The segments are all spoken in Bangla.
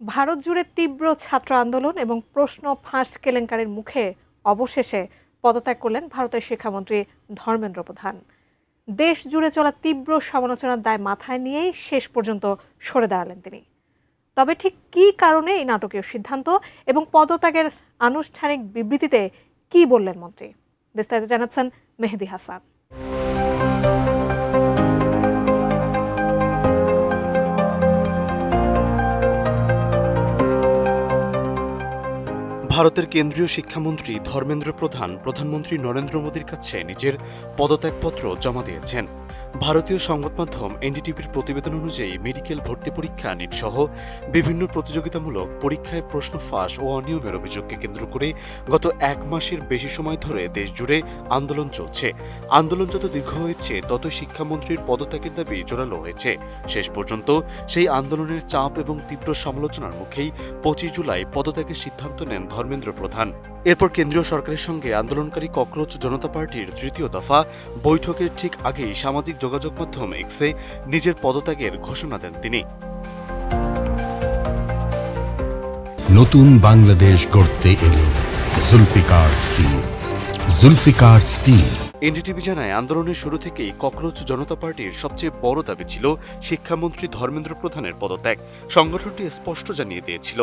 ভারত জুড়ে তীব্র ছাত্র আন্দোলন এবং প্রশ্ন ফাঁস কেলেঙ্কারির মুখে অবশেষে পদত্যাগ করলেন ভারতের শিক্ষামন্ত্রী ধর্মেন্দ্র প্রধান। দেশ জুড়ে চলা তীব্র সমালোচনার দায় মাথায় নিয়েই শেষ পর্যন্ত সরে দাঁড়ালেন তিনি। তবে ঠিক কী কারণে এই নাটকীয় সিদ্ধান্ত এবং পদত্যাগের আনুষ্ঠানিক বিবৃতিতে কী বললেন মন্ত্রী, বিস্তারিত জানাচ্ছেন মেহেদী হাসান। ভারতের কেন্দ্রীয় শিক্ষামন্ত্রী ধর্মেন্দ্র প্রধান প্রধানমন্ত্রী নরেন্দ্র মোদীর কাছে নিজের পদত্যাগপত্র জমা দিয়েছেন। ভারতীয় সংবাদ মাধ্যম এনডিটিভির প্রতিবেদন অনুযায়ী মেডিকেল ভর্তি পরীক্ষা নিট সহ বিভিন্ন প্রতিযোগিতামূলক পরীক্ষায় প্রশ্ন ফাঁস ও অনিয়মের অভিযোগকে কেন্দ্র করে গত এক মাসের বেশি সময় ধরে দেশ জুড়ে আন্দোলন চলছে। আন্দোলন যত দীর্ঘ হয়েছে ততই শিক্ষামন্ত্রীর পদত্যাগের দাবি জোরালো হয়েছে। শেষ পর্যন্ত সেই আন্দোলনের চাপ এবং তীব্র সমালোচনার মুখেই 25 জুলাই পদত্যাগের সিদ্ধান্ত নেন ধর্মেন্দ্র প্রধান। এরপর কেন্দ্রীয় সরকারের সঙ্গে আন্দোলনকারী ককরোচ জনতা পার্টির তৃতীয় দফা বৈঠকের ঠিক আগেই সামাজিক যোগাযোগ মাধ্যম এক্সে নিজের পদত্যাগের ঘোষণা দেন তিনি। নতুন বাংলাদেশ গড়তে এলো Zulfikar steel. Zulfikar steel. NDTV জানায়, আন্দোলনের শুরু থেকেই ককরোচ জনতা পার্টির সবচেয়ে বড় দাবি ছিল শিক্ষামন্ত্রী ধর্মেন্দ্র প্রধানের পদত্যাগ। সংগঠনটি স্পষ্ট জানিয়ে দিয়েছিল,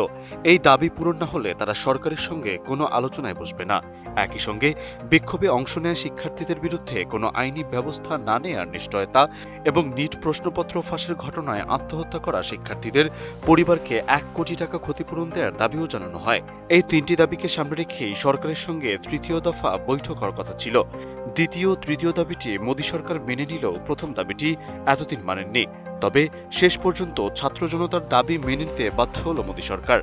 এই দাবি পূরণ না হলে তারা সরকারের সঙ্গে কোনো আলোচনায় বসবে না। একই সঙ্গে বিক্ষোভে অংশ নেওয়া শিক্ষার্থীদের বিরুদ্ধে কোনো আইনি ব্যবস্থা না নেওয়ার নিশ্চয়তা এবং নিট প্রশ্নপত্র ফাঁসের ঘটনায় আত্মহত্যা করা শিক্ষার্থীদের পরিবারকে 1 কোটি টাকা ক্ষতিপূরণ দেওয়ার দাবিও জানানো হয়। এই তিনটি দাবিকে সামনে রেখেই সরকারের সঙ্গে তৃতীয় দফা বৈঠক হওয়ার কথা ছিল। দ্বিতীয় ও তৃতীয় দাবিটি মোদী সরকার মেনে নিলেও প্রথম দাবিটি এতদিন মানেননি। তবে শেষ পর্যন্ত ছাত্র জনতার দাবি মেনে নিতে বাধ্য হল মোদী সরকার।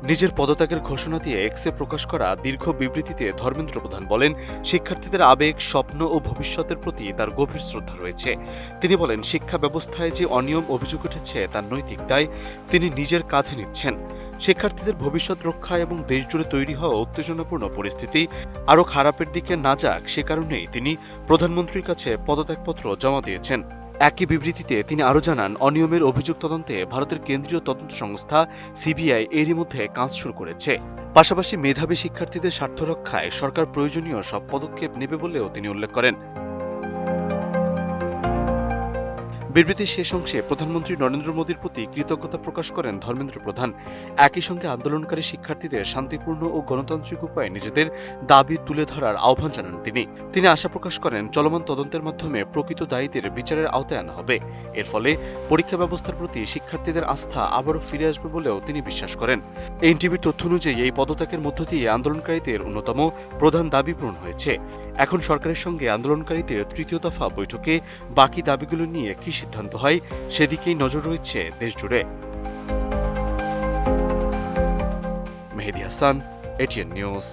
নিজের পদত্যাগের ঘোষণা দিয়ে এক্সে প্রকাশ করা দীর্ঘ বিবৃতিতে ধর্মেন্দ্র প্রধান বলেন, শিক্ষার্থীদের আবেগ, স্বপ্ন ও ভবিষ্যতের প্রতি তার গভীর শ্রদ্ধা রয়েছে। তিনি বলেন, শিক্ষা ব্যবস্থায় যে অনিয়ম অভিযোগ উঠেছে তার নৈতিক দায় তিনি নিজের কাঁধে নিচ্ছেন। শিক্ষার্থীদের ভবিষ্যৎ রক্ষা এবং দেশজুড়ে তৈরি হওয়া উত্তেজনাপূর্ণ পরিস্থিতি আরও খারাপের দিকে না যাক, সে কারণেই তিনি প্রধানমন্ত্রীর কাছে পদত্যাগপত্র জমা দিয়েছেন। একই বিবৃতিতে তিনি আরও জানান, অনিয়মের অভিযোগ তদন্তে ভারতের কেন্দ্রীয় তদন্ত সংস্থা সিবিআই এরই মধ্যে কাজ শুরু করেছে। পাশাপাশি মেধাবী শিক্ষার্থীদের স্বার্থ রক্ষায় সরকার প্রয়োজনীয় সব পদক্ষেপ নেবে বলেও তিনি উল্লেখ করেন। বিবৃতির শেষ অংশে প্রধানমন্ত্রী নরেন্দ্র মোদীর প্রতি কৃতজ্ঞতা প্রকাশ করেন ধর্মেন্দ্র প্রধান। একই সঙ্গে আন্দোলনকারী শিক্ষার্থীদের শান্তিপূর্ণ ও গণতান্ত্রিক উপায়ে নিজেদের দাবি তুলে ধরার আহ্বান জানান তিনি আশা প্রকাশ করেন, চলমান তদন্তের মাধ্যমে প্রকৃত দায়ীদের বিচারের আওতায় আনা হবে। এর ফলে পরীক্ষা ব্যবস্থার প্রতি শিক্ষার্থীদের আস্থা আবারও ফিরে আসবে বলেও তিনি বিশ্বাস করেন। এনটিভির তথ্য অনুযায়ী এই পদত্যাগের মধ্য দিয়ে আন্দোলনকারীদের অন্যতম প্রধান দাবি পূরণ হয়েছে। এখন সরকারের সঙ্গে আন্দোলনকারীদের তৃতীয় দফা বৈঠকে বাকি দাবিগুলো নিয়ে কি সিদ্ধান্ত হয় সেদিকেই নজর রয়েছে দেশ জুড়ে। মেহেদী হাসান, এটিএন নিউজ।